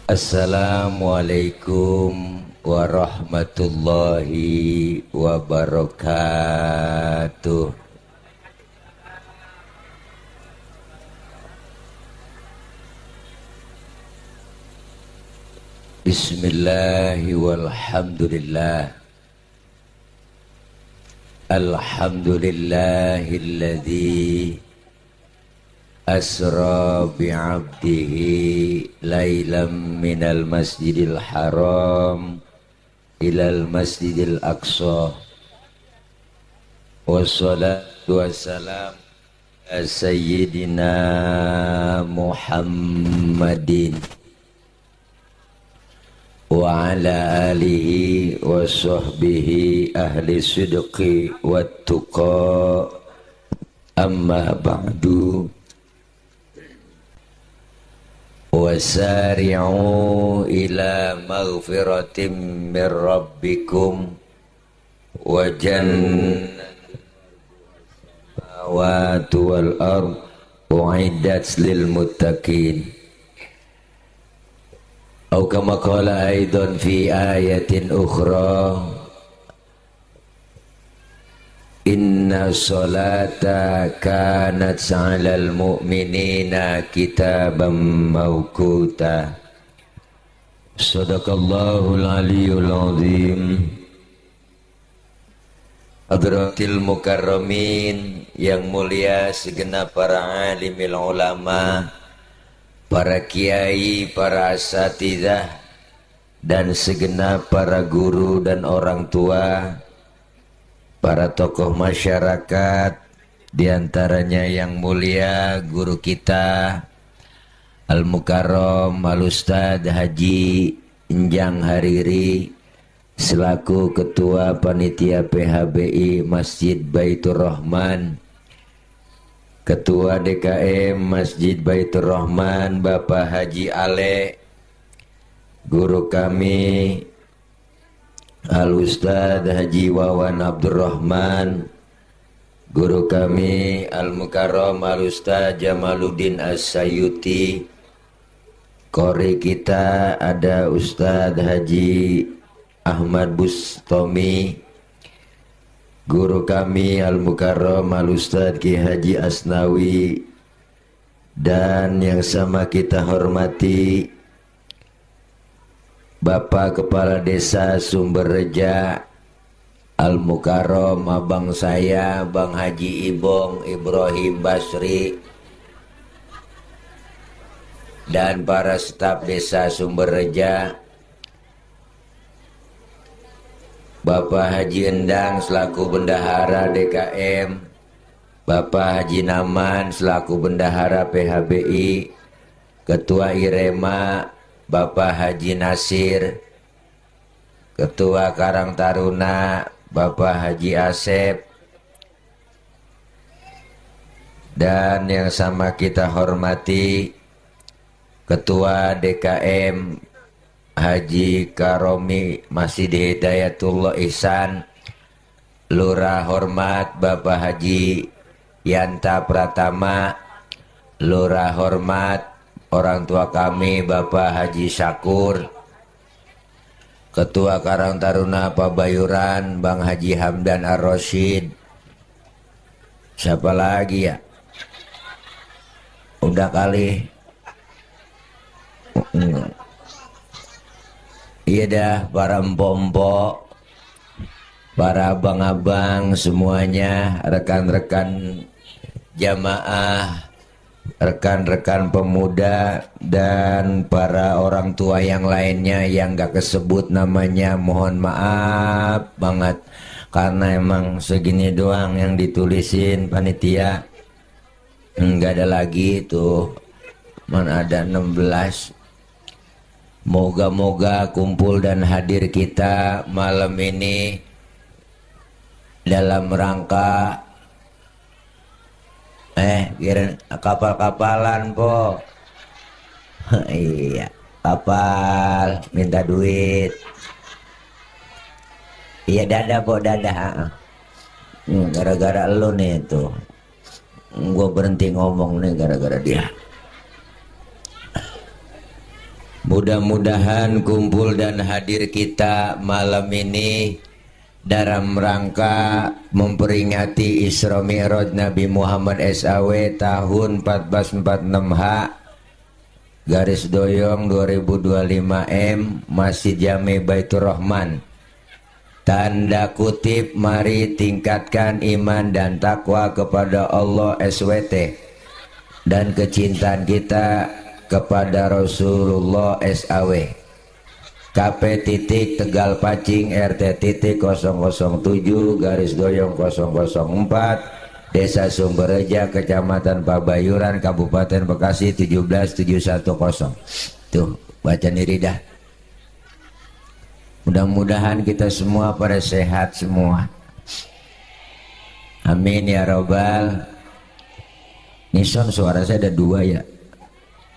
Assalamualaikum warahmatullahi wabarakatuh. Bismillahi walhamdulillah. Alhamdulillahilladzi asra bi'abdihi laylam minal masjidil haram ilal masjidil aqsa. Wassalatu wassalam ala sayyidina Muhammadin wa ala alihi wa sahbihi ahli sidqi wat tuqa. Amma ba'du. Wasari'u ila maghfiratin min rabbikum wa jannatin samawati wal ard u'iddat lil muttaqin. Atau kama qala aidan fi ayatin ukhra, inna sholata kanat 'alal mu'minina kitaban mawquta. Shadaqallahul aliyyul azim. Hadratil mukarramin, yang mulia segenap para alimil ulama, para kiai, para asatidzah, dan segenap para guru dan orang tua, para tokoh masyarakat, diantaranya yang mulia guru kita Al-Mukarram Al-Ustadz Haji Enjang Hariri selaku Ketua Panitia PHBI Masjid Baitur Rahman, Ketua DKM Masjid Baitur Rahman Bapak Haji Ale, guru kami Al-Ustadz Haji Wawan Abdurrahman, guru kami Al-Mukarram Al-Ustadz Jamaluddin As-Sayuti, qori kita ada Ustadz Haji Ahmad Bustomi, guru kami Al-Mukarram Al-Ustadz Ki Haji Asnawi, dan yang sama kita hormati Bapak Kepala Desa Sumberreja Al-Mukarram abang saya Bang Haji Ibong Ibrahim Basri, dan para staf Desa Sumberreja, Bapak Haji Endang selaku Bendahara DKM, Bapak Haji Naman selaku Bendahara PHBI, Ketua IREMA Bapak Haji Nasir, Ketua Karang Taruna Bapak Haji Asep, dan yang sama kita hormati Ketua DKM Haji Karomi Masjid Hidayatullah Ihsan, Lurah Hormat Bapak Haji Yanta Pratama, Lurah Hormat orang tua kami Bapak Haji Syakur, Ketua Karang Taruna Pabayuran Bang Haji Hamdan Ar-Rasyid. Siapa lagi ya? Udah kali. Iya dah, para empok-empok, para abang-abang semuanya, rekan-rekan jamaah, rekan-rekan pemuda, dan para orang tua yang lainnya yang gak kesebut namanya, mohon maaf banget karena emang segini doang yang ditulisin panitia, nggak ada lagi tuh, mana ada 16. Moga-moga kumpul dan hadir kita malam ini dalam rangka kira kapal-kapalan po. Iya, kapal minta duit. Iya, dadah po, dadah. Gara-gara lu nih tuh, gue berhenti ngomong nih gara-gara dia. Mudah-mudahan kumpul dan hadir kita malam ini dalam rangka memperingati Isra Mi'raj Nabi Muhammad SAW tahun 1446H garis doyong 2025 Masjid Jami Baitur Rahman. Tanda kutip, mari tingkatkan iman dan takwa kepada Allah SWT dan kecintaan kita kepada Rasulullah SAW. KP titik Tegal Pacing RT titik 007 garis doyong 004 Desa Sumberreja Kecamatan Pabayuran Kabupaten Bekasi 17710. Tuh baca diri dah. Mudah-mudahan kita semua pada sehat semua. Amin ya robbal. Nison suara saya ada dua ya.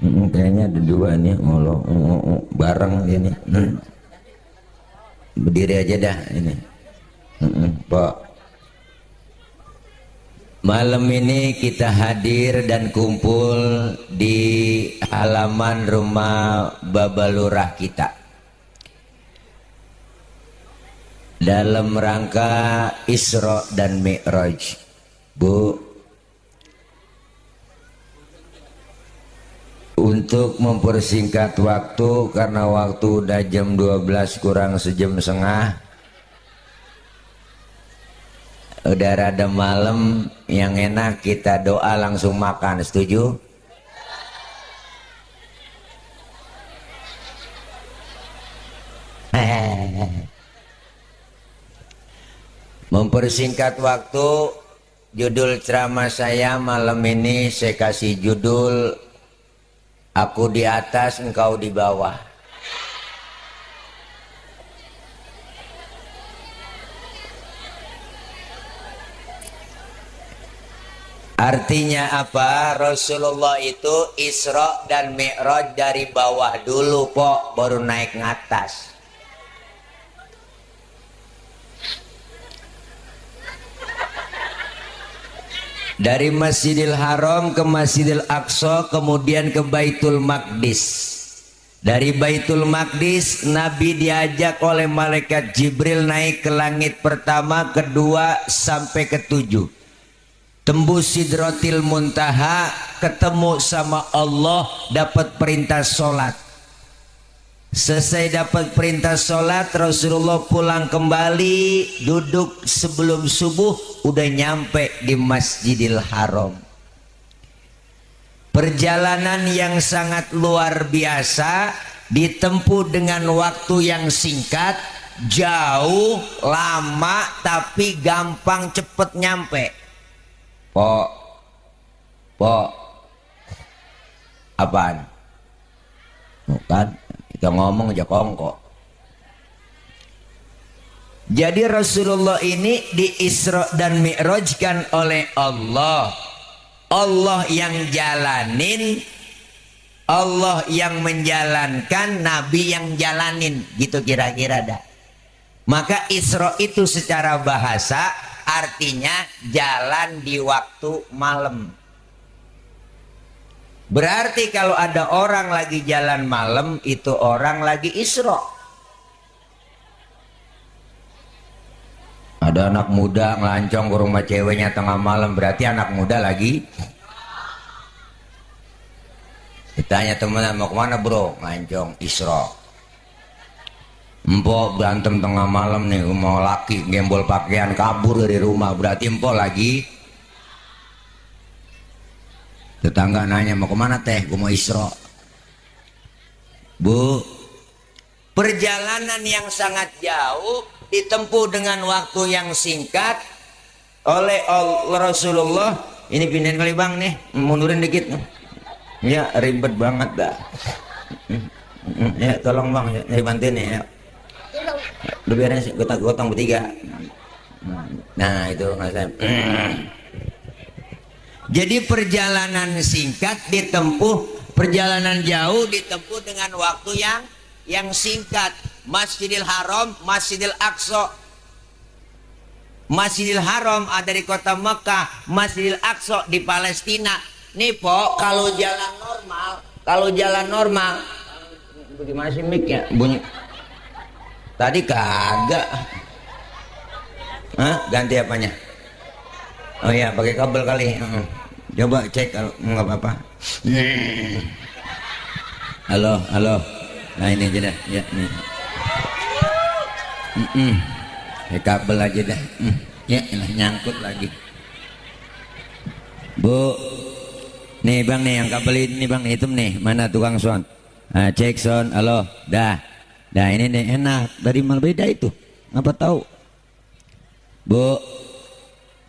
Kayaknya ada dua nih, bareng ini. Berdiri aja dah ini. Pak. Malam ini kita hadir dan kumpul di halaman rumah Babalurah kita dalam rangka Isra dan Mi'raj. Bu, untuk mempersingkat waktu karena waktu udah jam 12 kurang sejam setengah, udah rada malam, yang enak kita doa langsung makan. Setuju? Mempersingkat waktu, judul ceramah saya malam ini saya kasih judul Aku di atas, engkau di bawah. Artinya apa? Rasulullah itu Isra dan Mi'raj dari bawah dulu, pok, baru naik ke atas. Dari Masjidil Haram ke Masjidil Aqsa, kemudian ke Baitul Maqdis. Dari Baitul Maqdis Nabi diajak oleh malaikat Jibril naik ke langit pertama, kedua sampai ketujuh. Tembus Sidratil Muntaha, ketemu sama Allah, dapat perintah sholat. Selesai dapat perintah sholat, Rasulullah pulang kembali, duduk sebelum subuh, udah nyampe di Masjidil Haram. Perjalanan yang sangat luar biasa, ditempuh dengan waktu yang singkat, jauh, lama, tapi gampang cepet nyampe. Pok, apaan? Bukan, kita ngomong aja kongko. Jadi Rasulullah ini di Isra dan Mi'rajkan oleh Allah. Allah yang jalanin, Allah yang menjalankan, Nabi yang jalanin, gitu kira-kira dah. Maka Isra itu secara bahasa artinya jalan di waktu malam. Berarti kalau ada orang lagi jalan malam, itu orang lagi Isra. Ada anak muda ngelancong ke rumah ceweknya tengah malam, berarti anak muda lagi. Ditanya temennya, mau kemana bro? Ngelancong, Isra. Empok berantem tengah malam nih, mau laki gembol pakaian kabur dari rumah, berarti empok lagi. Tetangga nanya, mau kemana teh? Gue mau Isra. Bu, perjalanan yang sangat jauh ditempuh dengan waktu yang singkat oleh Rasulullah. Ini pindahin kali bang nih, mundurin dikit. Ya ribet banget dah. Ya tolong bang, ya bantuin ya. Lu biarin gotong bertiga. Nah itu nggak saya. Jadi perjalanan singkat ditempuh, perjalanan jauh ditempuh dengan waktu yang singkat. Masjidil Haram, Masjidil Aqsa. Masjidil Haram ada di kota Mekah, Masjidil Aqsa di Palestina. Nih po, kalau jalan normal Bagaimana sih mic ya bunyi? Tadi kagak. Hah? Ganti apanya? Oh ya, pakai kabel kali. Coba cek kalau nggak apa-apa. Halo, halo. Nah ini aja dah, ya nih. Pakai kabel aja dah. Ya, nyangkut lagi. Bu, nih bang nih yang kabel ini bang hitam nih. Mana tukang sound? Nah, cek sound. Halo, dah. Nah ini nih enak. Dari mana beda itu? Apa tahu? Bu,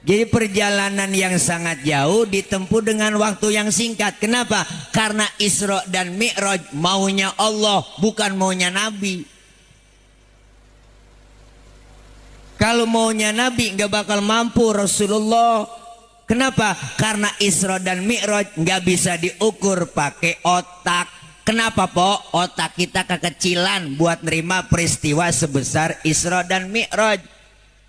jadi perjalanan yang sangat jauh ditempuh dengan waktu yang singkat. Kenapa? Karena Isra dan Mi'raj maunya Allah, bukan maunya Nabi. Kalau maunya Nabi nggak bakal mampu Rasulullah. Kenapa? Karena Isra dan Mi'raj nggak bisa diukur pakai otak. Kenapa po? Otak kita kekecilan buat nerima peristiwa sebesar Isra dan Mi'raj.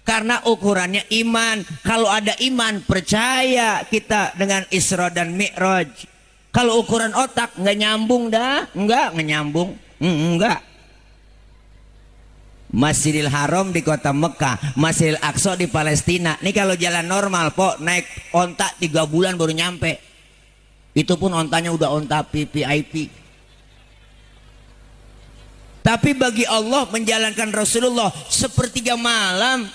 Karena ukurannya iman. Kalau ada iman, percaya kita dengan Isra dan Mi'raj. Kalau ukuran otak nggak nyambung dah, nggak nyambung, nggak. Masjidil Haram di kota Mekah, Masjidil Aqsa di Palestina. Ini kalau jalan normal, po, naik onta 3 bulan baru nyampe. Itu pun ontanya udah onta VIP. Tapi bagi Allah menjalankan Rasulullah sepertiga malam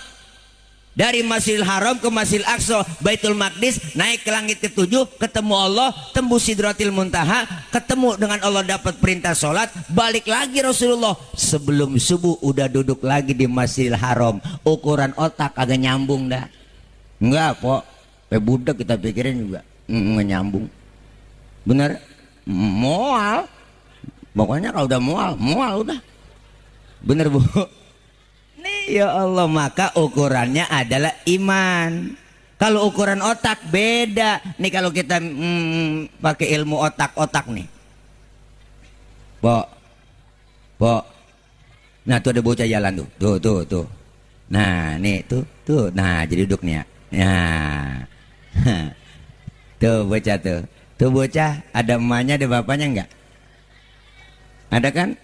dari Masjidil Haram ke Masjidil Aqsa, Baitul Maqdis, naik ke langit ke-7, ketemu Allah, tembus Sidratil Muntaha, ketemu dengan Allah, dapat perintah sholat, balik lagi Rasulullah. Sebelum subuh udah duduk lagi di Masjidil Haram. Ukuran otak agak nyambung dah. Enggak kok, budak kita pikirin juga nggak nyambung. Bener? Mual. Pokoknya kalau udah mual udah. Bener bu? Ya Allah, maka ukurannya adalah iman. Kalau ukuran otak beda. Nih kalau kita pakai ilmu otak-otak nih. Bo. Nah tuh ada bocah jalan tuh. Tuh. Nah nih tuh. Nah jadi duduk nih ya. Nah. Tuh bocah tuh. Tuh bocah ada emaknya ada bapaknya enggak? Ada kan?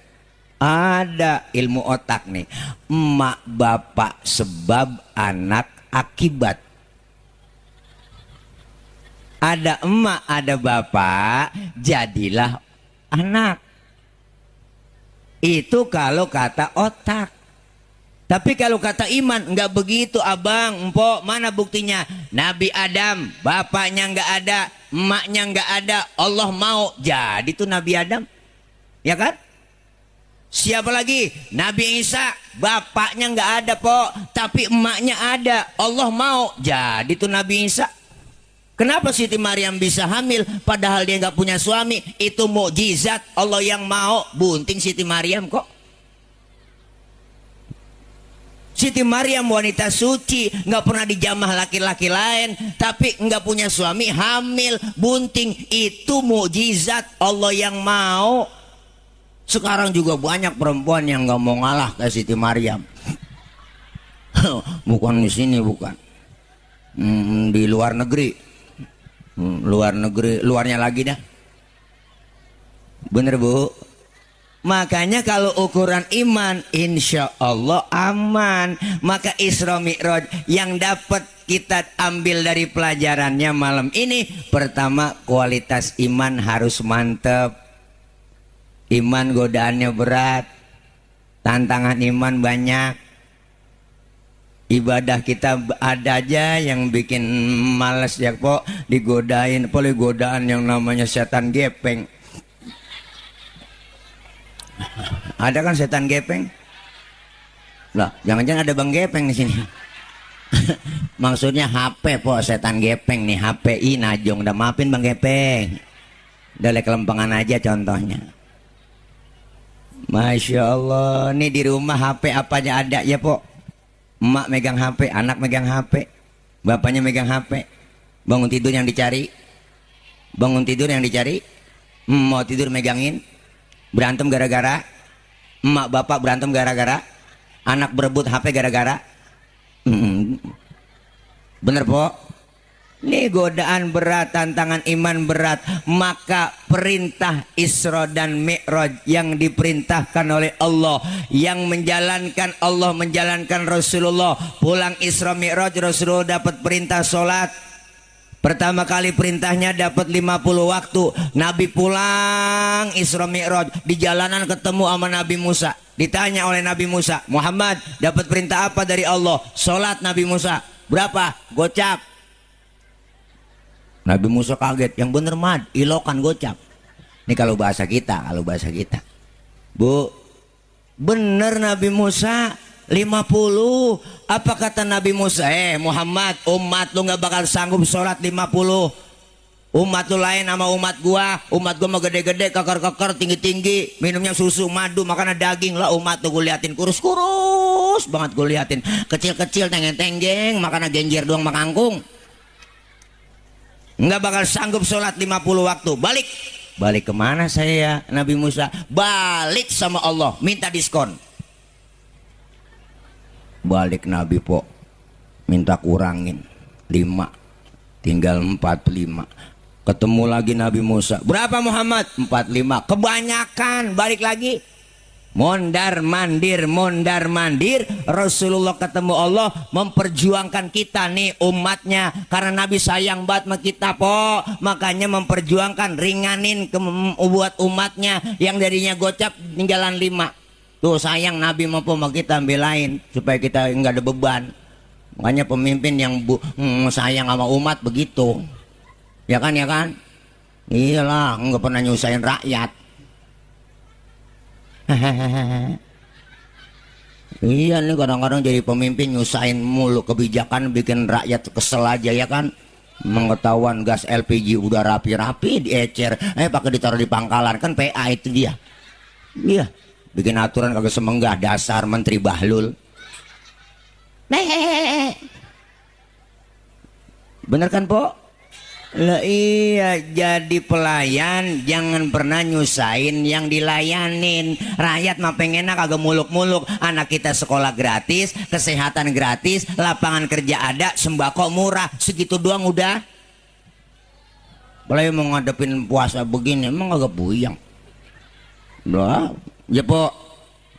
Ada ilmu otak nih. Emak bapak sebab, anak akibat. Ada emak ada bapak, jadilah anak. Itu kalau kata otak. Tapi kalau kata iman nggak begitu abang, empok. Mana buktinya? Nabi Adam bapaknya nggak ada, emaknya nggak ada, Allah mau jadi tuh Nabi Adam, ya kan? Siapa lagi? Nabi Isa bapaknya nggak ada po, tapi emaknya ada, Allah mau jadi tuh Nabi Isa. Kenapa Siti Maryam bisa hamil padahal dia nggak punya suami? Itu mukjizat Allah yang mau. Bunting Siti Maryam kok. Siti Maryam wanita suci, nggak pernah dijamah laki-laki lain, tapi nggak punya suami, hamil, bunting. Itu mukjizat Allah yang mau. Sekarang juga banyak perempuan yang nggak mau ngalah ke Siti Maryam. Bukan di sini, bukan. Di luar negeri. Luarnya lagi dah. Bener bu? Makanya kalau ukuran iman, insya Allah aman. Maka Isra Mi'raj yang dapat kita ambil dari pelajarannya malam ini, pertama kualitas iman harus mantep. Iman godaannya berat, tantangan iman banyak. Ibadah kita ada aja yang bikin males ya kok, digodain. Apalagi godaan yang namanya setan gepeng. Ada kan setan gepeng? Lah, jangan-jangan ada Bang Gepeng di sini. Maksudnya HP po, setan gepeng nih, HPI Najong. Udah maafin Bang Gepeng. Udah lek lempengan aja contohnya. Masya Allah, nih di rumah HP apa aja ada ya po. Emak megang HP, anak megang HP, bapaknya megang HP. Bangun tidur yang dicari, mau tidur megangin. Berantem gara-gara, emak bapak berantem gara-gara, anak berebut HP gara-gara. Bener po? Ini godaan berat, tantangan iman berat. Maka perintah Isra dan Mi'raj yang diperintahkan oleh Allah, yang menjalankan Allah, menjalankan Rasulullah. Pulang Isra Mi'raj, Rasulullah dapat perintah sholat. Pertama kali perintahnya dapat 50 waktu. Nabi pulang Isra Mi'raj, di jalanan ketemu sama Nabi Musa. Ditanya oleh Nabi Musa, Muhammad dapat perintah apa dari Allah? Sholat. Nabi Musa, berapa? Gocap. Nabi Musa kaget, yang bener mad, ilokan gocap. Ini kalau bahasa kita, Bu, bener Nabi Musa 50. Apa kata Nabi Musa? Muhammad, umat lu gak bakal sanggup sholat 50. Umat lu lain sama umat gua mah gede-gede, keker-keker, tinggi-tinggi, minumnya susu, madu, makannya daging. Lah umat tuh gue liatin kurus-kurus banget, gue liatin kecil-kecil, tenggeng-tenggeng, makannya genjer doang makangkung. Nggak bakal sanggup sholat 50 waktu. Balik kemana saya Nabi Musa? Balik sama Allah, minta diskon. Balik Nabi po, minta kurangin 5, tinggal 45. Ketemu lagi Nabi Musa, berapa Muhammad? 45. Kebanyakan, balik lagi. Mondar mandir, Rasulullah ketemu Allah, memperjuangkan kita nih umatnya, karena Nabi sayang banget sama kita po, makanya memperjuangkan, ringanin buat umatnya yang darinya gocap tinggalan 5. Tuh sayang Nabi mau sama kita, belain supaya kita nggak ada beban. Makanya pemimpin yang sayang sama umat begitu, ya kan? Iyalah, nggak pernah nyusahin rakyat. Iya nih, kadang-kadang jadi pemimpin nyusahin mulu, kebijakan bikin rakyat kesel aja, ya kan? Mengetahuan gas LPG udah rapi-rapi diecer, pakai ditaruh di pangkalan, kan PA itu dia. Iya, bikin aturan kagak semenggah, dasar Menteri Bahlul. Bener kan po? Lah iya, jadi pelayan jangan pernah nyusahin yang dilayanin. Rakyat mah pengennya kagak muluk-muluk. Anak kita sekolah gratis, kesehatan gratis, lapangan kerja ada, sembako murah. Segitu doang udah. Apalagi mau ngadepin puasa begini, emang kagak puyeng. Lah, ya po,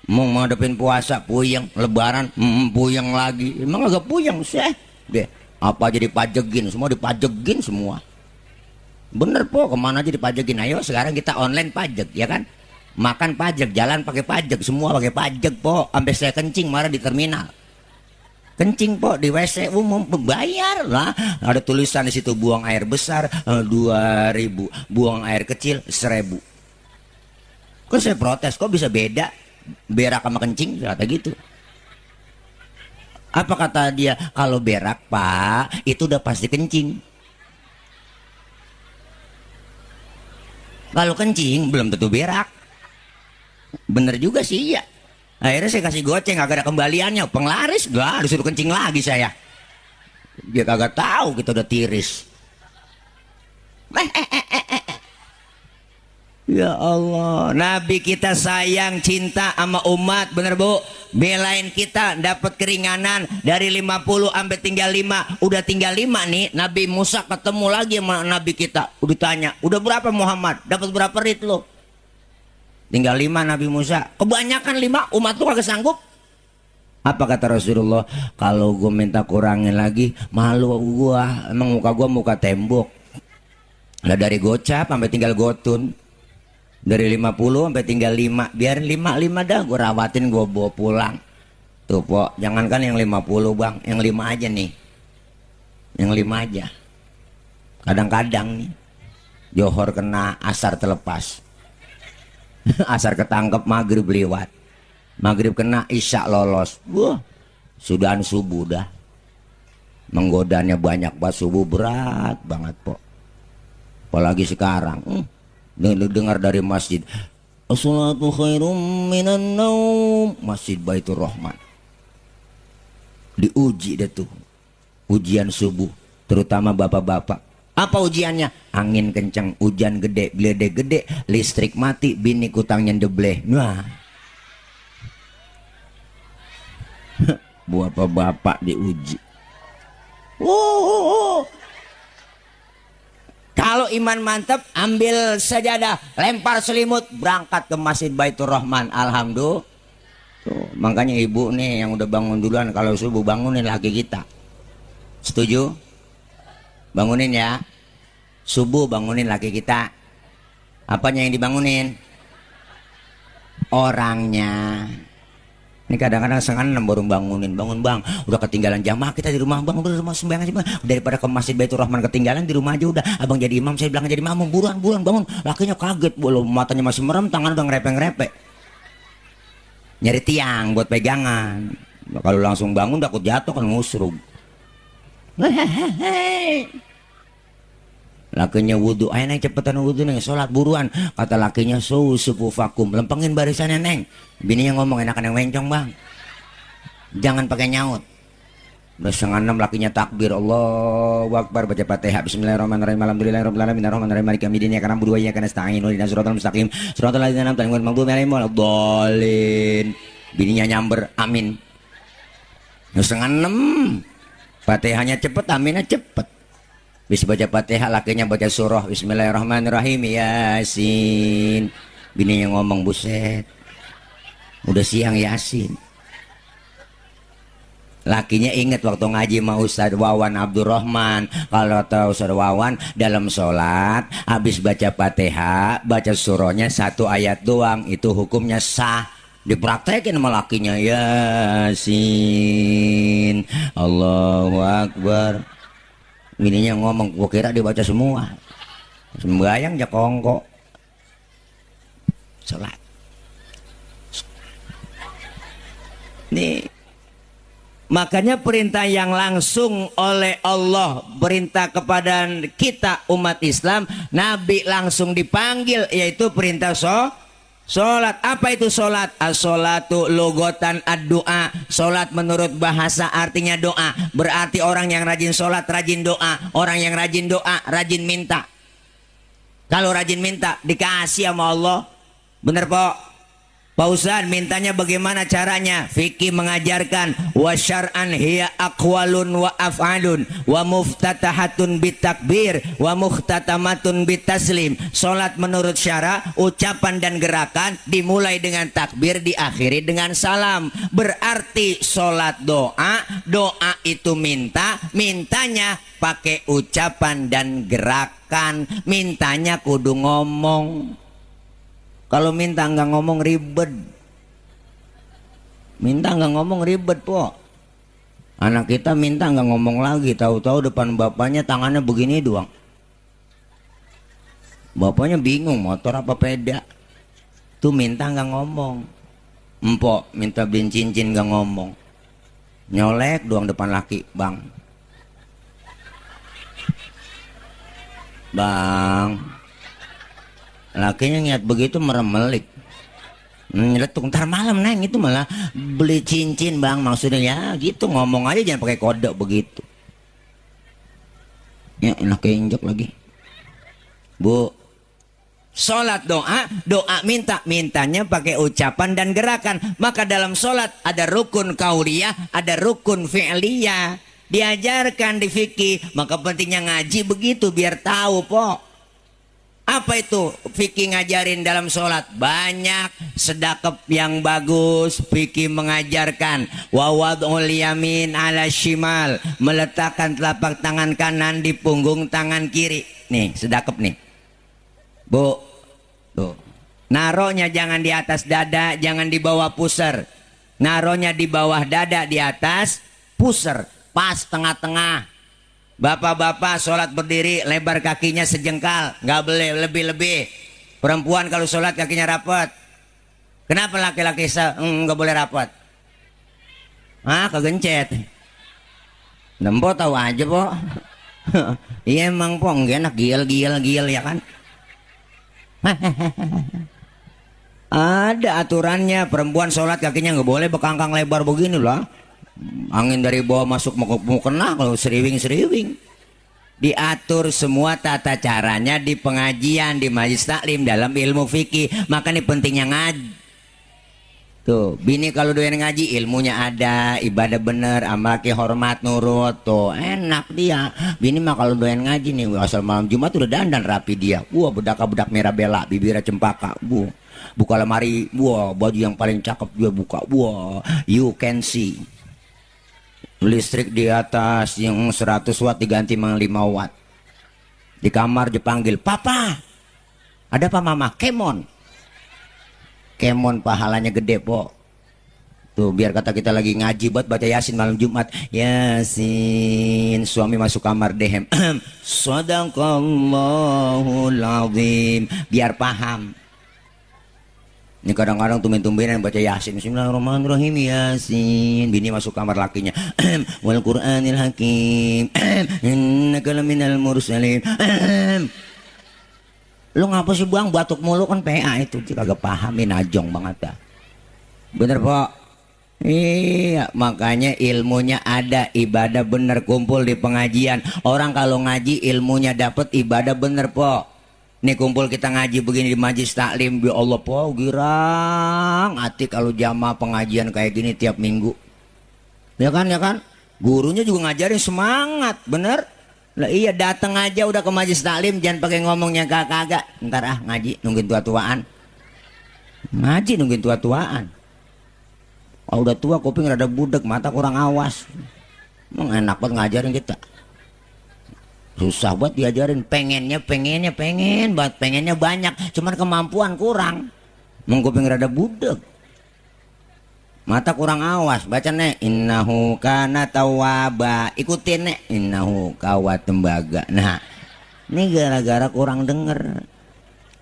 mau ngadepin puasa puyeng, lebaran puyeng lagi. Emang kagak puyeng sih. Deh. Apa aja dipajekin, semua dipajekin semua. Bener po, kemana aja dipajekin. Ayo sekarang kita online pajak, ya kan? Makan pajak, jalan pakai pajak, semua pakai pajak po. Sampai saya kencing marah di terminal. Kencing po di WC umum bayar lah. Ada tulisan di situ, buang air besar 2.000, buang air kecil 1.000. Kok saya protes, kok bisa beda berak sama kencing, kata gitu. Apa kata dia? Kalau berak pak, itu udah pasti kencing. Kalau kencing belum tentu berak. Bener juga sih ya. Akhirnya saya kasih goceng, agak ada kembaliannya. Penglaris gak disuruh kencing lagi saya. Dia kagak tahu kita udah tiris. Ya Allah, Nabi kita sayang, cinta sama umat, bener bu? Belain kita, dapat keringanan dari 50 sampai tinggal 5. Udah tinggal 5 nih, Nabi Musa ketemu lagi sama Nabi kita. Udah tanya, udah berapa Muhammad? Dapat berapa rit lo? Tinggal 5 Nabi Musa. Kebanyakan 5, umat lu kagak sanggup. Apa kata Rasulullah? Kalau gue minta kurangin lagi, malu gua. Emang muka gua muka tembok. Lah dari gocap sampai tinggal gotun. Dari 50 sampai tinggal 5. Biarin 5 dah, gue rawatin, gue bawa pulang. Tuh po, jangankan yang 50 bang, yang 5 aja nih. Yang 5 aja. Kadang-kadang nih Johor kena, asar terlepas. Asar ketangkep, maghrib lewat. Maghrib kena, isya lolos. Wah, sudahan subuh dah. Menggodanya banyak banget, subuh berat banget po. Apalagi sekarang dengar dari masjid, as-salatu khairum minan naum, Masjid Baitur Rahman. Diuji deh tuh, ujian subuh, terutama bapak-bapak. Apa ujiannya? Angin kencang, hujan gede, geledek gede, listrik mati, bini kutangnya ndebleh. Nah, bapak-bapak diuji. Kalau iman mantap, ambil sajadah, lempar selimut, berangkat ke Masjid Baitur Rahman. Alhamdulillah. Tuh, makanya ibu nih yang udah bangun duluan, kalau subuh bangunin laki kita. Setuju? Bangunin ya. Subuh bangunin laki kita. Apanya yang dibangunin? Orangnya. Ini kadang-kadang setengah 6 baru bangunin. Bangun bang, udah ketinggalan jamaah kita di rumah bang, udah rumah sembahyang aja bang. Daripada ke Masjid Baitur Rahman ketinggalan, di rumah aja udah. Abang jadi imam, saya bilang jadi imam, buruan bangun. Lakinya kaget, belum matanya masih merem, tangan udah ngerepek-ngerepek. Nyari tiang buat pegangan. Kalau langsung bangun takut jatuh kan ngusrug. Lakinya wudhu, ayo neng cepetan wudhu neng, sholat buruan. Kata lakinya, supu vakum, lempengin barisannya neng. Bininya ngomong, enakan yang mencong bang, jangan pakai nyaut. Udah setengah 6 lakinya takbir, Allahu Akbar, baca Fatihah, Bismillahirrahmanirrahim, Alhamdulillahirrahmanirrahim, Ar-Rahmanir-Rahim, Maliki yaumiddin, iyyaka na'budu wa iyyaka nasta'in, ihdinas siratal mustaqim, siratal ladzina an'amta 'alaihim, ghairil maghdubi 'alaihim waladdallin. Bininya nyamber, amin. Udah setengah 6, Fatihahnya cepet, aminnya cepet. Bis baca Fatihah, lakinya baca surah Bismillahirrahmanirrahim, Yasin. Bininya ngomong, buset, udah siang Yasin. Lakinya inget waktu ngaji sama Ustadz Wawan Abdurrahman. Kalau tahu Ustadz Wawan, dalam sholat habis baca Fatihah, baca surahnya 1 ayat doang, itu hukumnya sah. Dipraktekin sama lakinya, Yasin, Allahu Akbar. Bininya ngomong, gua kira dibaca semua. Sembayang aja kongko. Sholat. Nih, makanya perintah yang langsung oleh Allah, perintah kepada kita umat Islam, Nabi langsung dipanggil, yaitu perintah sholat. Apa itu sholat? As-sholatu logotan ad-doa. Sholat menurut bahasa artinya doa. Berarti orang yang rajin sholat rajin doa. Orang yang rajin doa rajin minta. Kalau rajin minta dikasih sama Allah. Bener po? Pak Ustadz, mintanya bagaimana caranya? Fikih mengajarkan, wa syar'an hiya aqwalun wa af'alun wa muftatahatun bitakbir wa muhtatamatun bitaslim. Salat menurut syara, ucapan dan gerakan dimulai dengan takbir, diakhiri dengan salam. Berarti salat doa, doa itu minta, mintanya pakai ucapan dan gerakan, mintanya kudu ngomong. Kalau minta nggak ngomong ribet. Minta nggak ngomong ribet po. Anak kita minta nggak ngomong lagi, tahu-tahu depan bapaknya tangannya begini doang. Bapaknya bingung motor apa peda. Tuh minta nggak ngomong. Empok minta beliin cincin nggak ngomong. Nyolek doang depan laki, bang. Bang. Lakinya niat begitu meremelik, nyeletuk, ntar malam neng itu malah beli cincin bang, maksudnya ya gitu, ngomong aja jangan pakai kode begitu. Ya enak injek lagi. Bu, sholat doa, doa minta, mintanya pakai ucapan dan gerakan. Maka dalam sholat ada rukun kauliyah, ada rukun fi'liyah. Diajarkan di fikih, maka pentingnya ngaji begitu biar tahu po. Apa itu fikih ngajarin dalam sholat? Banyak sedekap yang bagus. Fikih mengajarkan wa wad'ul yamin ala shimal, meletakkan telapak tangan kanan di punggung tangan kiri. Nih sedekap nih, bu, tuh. Naronya jangan di atas dada, jangan di bawah pusar. Naronya di bawah dada, di atas pusar, pas tengah-tengah. Bapak-bapak sholat berdiri, lebar kakinya sejengkal, nggak boleh lebih-lebih. Perempuan kalau sholat kakinya rapat. Kenapa laki-laki nggak boleh rapat? Ah, kegencet. Nempo tahu aja po. Iya emang po, nggak enak, gil ya kan. Ada aturannya, perempuan sholat kakinya nggak boleh bekangkang lebar begini lah. Angin dari bawah masuk mau kena kalau seriwing. Diatur semua tata caranya di pengajian, di majelis taklim, dalam ilmu fikih. Maka ini pentingnya ngaji. Tuh, bini kalau doyan ngaji ilmunya ada, ibadah bener, amal hormat nurut, tuh enak dia. Bini mah kalau doyan ngaji nih, asal malam Jumat udah dandan rapi dia. Wah, bedak merah bela, bibirnya cempaka, bu. Buka lemari, wah baju yang paling cakep dia buka, wah you can see. Listrik di atas yang 100 watt diganti dengan 5 watt. Di kamar dipanggil, papa. Ada apa mama? Kemon. Kemon pahalanya gede po. Tuh biar kata kita lagi ngaji buat baca Yasin malam Jumat. Yasin. Suami masuk kamar dehem. Sadaqallahul azim. Biar paham. Ini kadang-kadang tumben-tumbenan baca Yasin. Bismillahirrahmanirrahim. Yasin. Bini masuk kamar lakinya. Wal Qur'anil hakim. Innaka laminal mursalin. Lu ngapa sih buang batuk mulu kan PA itu kagak pahamin najong banget dah. Bener po. Iya makanya ilmunya ada, ibadah bener, kumpul di pengajian. Orang kalau ngaji ilmunya dapet, ibadah bener po. Nih kumpul kita ngaji begini di majlis taklim, ya Allah po girang hati kalau jamaah pengajian kayak gini tiap minggu. Ya kan gurunya juga ngajarin semangat bener. Lah iya datang aja udah ke majlis taklim, jangan pakai ngomongnya kagak. Ntar ngaji nungguin tua-tuaan. Ngaji nungguin tua-tuaan. Kalau udah tua kuping rada budek, mata kurang awas. Emang enak banget ngajarin kita. Susah buat diajarin, pengen banget, pengennya banyak, cuman kemampuan kurang. Emang kuping rada budek. Mata kurang awas, baca nek innahu kana tawwaba, ikutin nek innahu kawat tembaga. Nah ini gara-gara kurang denger.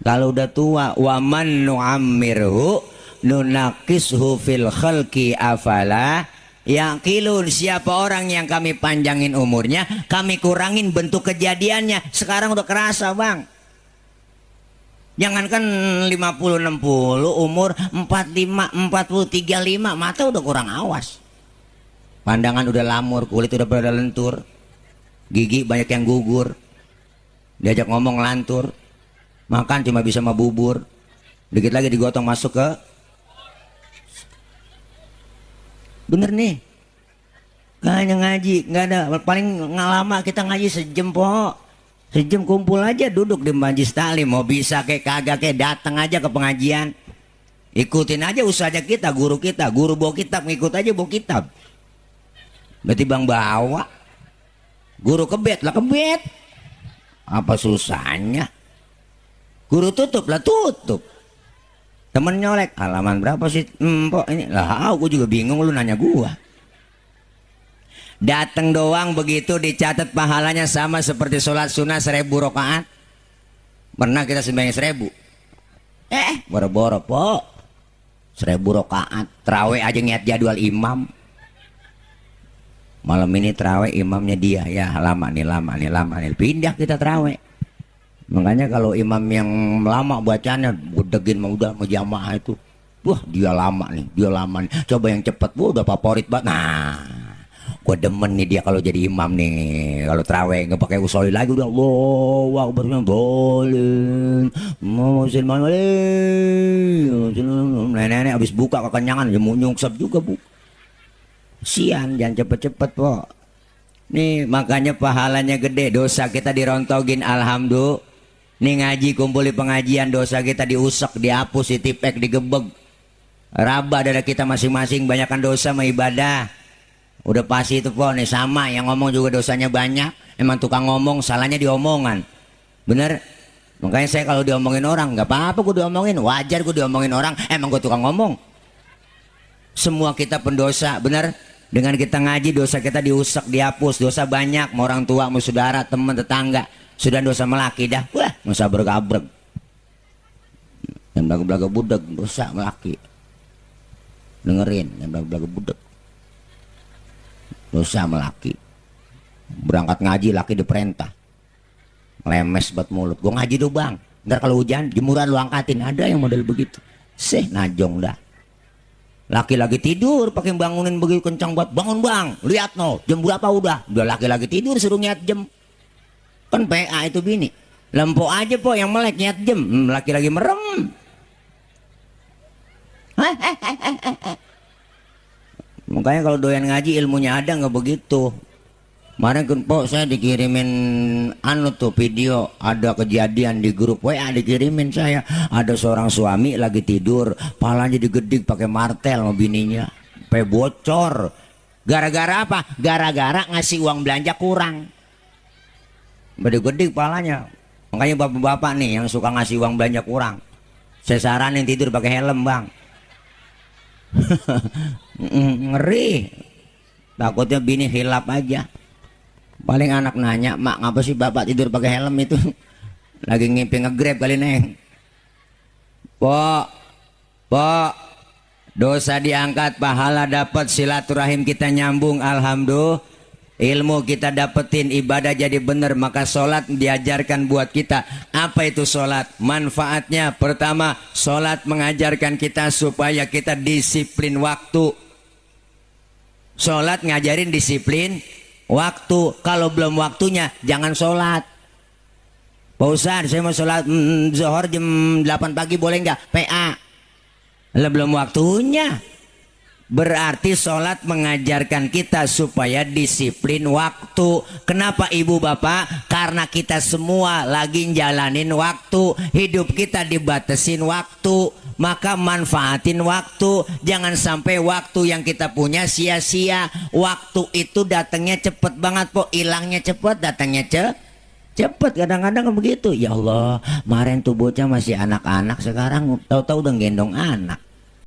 Kalau udah tua, waman nu'ammirhu nunakishu fil khalqi afala yaqilun. Siapa orang yang kami panjangin umurnya, kami kurangin bentuk kejadiannya. Sekarang udah kerasa bang. Jangankan 50-60, umur 45, 40, 35, mata udah kurang awas. Pandangan udah lamur, kulit udah pada lentur. Gigi banyak yang gugur. Diajak ngomong lantur. Makan cuma bisa sama bubur. Dikit lagi digotong masuk ke. Bener nih. Gak hanya ngaji, nggak ada. Paling lama kita ngaji sejam po. Sejam kumpul aja duduk di majlis taklim. Mau bisa kayak kagak kayak datang aja ke pengajian. Ikutin aja usahanya kita, guru bawa kitab, ngikut aja bawa kitab. Berarti bang bawa. Guru kebet lah kebet. Apa susahnya? Guru tutup lah tutup. Temen nyolek, halaman berapa sih? Pok ini lah, aku juga bingung lu nanya gua. Datang doang begitu dicatat pahalanya sama seperti sholat sunnah 1000 rakaat. Pernah kita sembahyang 1000. Boro-boro po 1000 rakaat. Terawih aja niat jadwal imam. Malam ini terawih imamnya dia. Ya lama nih. Pindah kita terawih. Makanya kalau imam yang lama bacanya budegin mau udah mau jamaah itu. Wah dia lama nih. Coba yang cepet, udah favorit banget. Nah gue demen nih dia kalau jadi imam nih. Kalau terawih nggak pakai usolli lagi udah Allahu Akbar boleh. Nenek habis buka kekenyangan mau nyungsep juga bu. Sian jangan cepet-cepet po. Nih makanya pahalanya gede, dosa kita dirontogin alhamdulillah. Nih ngaji kumpul di pengajian, dosa kita diusek, dihapus, ditipek, digebeg. Raba dari kita masing-masing, banyakkan dosa sama ibadah. Udah pasti itu po, nih sama yang ngomong juga dosanya banyak. Emang tukang ngomong, salahnya di omongan. Bener? Makanya saya kalau diomongin orang, nggak apa-apa gue diomongin, wajar gue diomongin orang. Emang gue tukang ngomong. Semua kita pendosa, bener? Dengan kita ngaji dosa kita diusek, dihapus, dosa banyak. Mau orang tua, mau saudara, teman, tetangga. Sudah dosa melaki dah, wah dosa bergabreg. Yang belaga-belaga budak dosa melaki. Dengerin, yang belaga-belaga budak. Dosa melaki. Berangkat ngaji laki diperintah. Lemes buat mulut. Gue ngaji dong bang. Ntar kalau hujan jemuran lu angkatin. Ada yang model begitu. Najong dah. Laki lagi tidur pakai bangunin begitu kencang buat bangun bang. Lihat no jam berapa udah. Udah laki lagi tidur suruh niat jam. Kan PA itu bini. Lampu aja po yang melek niat jam. Laki lagi merem. Makanya kalau doyan ngaji ilmunya ada nggak begitu. Kemarin kan po saya dikirimin tuh video, ada kejadian di grup WA dikirimin saya, ada seorang suami lagi tidur, palanya digedik pakai martel sama bininya, sampai bocor. Gara-gara apa? Gara-gara ngasih uang belanja kurang. Gede-gede palanya. Makanya bapak-bapak nih yang suka ngasih uang belanja kurang, saya saranin tidur pakai helm, Bang. Ngeri. Takutnya bini hilap aja. Paling anak nanya, "Mak, ngapa sih bapak tidur pakai helm itu?" Lagi ngimpi nge-grab kali, Neng. Pok, dosa diangkat, pahala dapat, silaturahim kita nyambung, alhamdulillah. Ilmu kita dapetin, ibadah jadi bener, maka sholat diajarkan buat kita. Apa itu sholat? Manfaatnya pertama, sholat mengajarkan kita supaya kita disiplin waktu. Sholat ngajarin disiplin waktu. Kalau belum waktunya jangan sholat. Pak Ustadz, saya mau sholat zuhur jam 8 pagi boleh nggak? PA. Lah belum waktunya. Berarti sholat mengajarkan kita supaya disiplin waktu. Kenapa ibu bapak? Karena kita semua lagi jalanin waktu. Hidup kita dibatasin waktu. Maka manfaatin waktu. Jangan sampai waktu yang kita punya sia-sia. Waktu itu datangnya cepet banget po. Hilangnya cepet, datangnya cepet. Kadang-kadang begitu. Ya Allah, kemarin tuh bocah masih anak-anak, sekarang tahu-tahu udah gendong anak.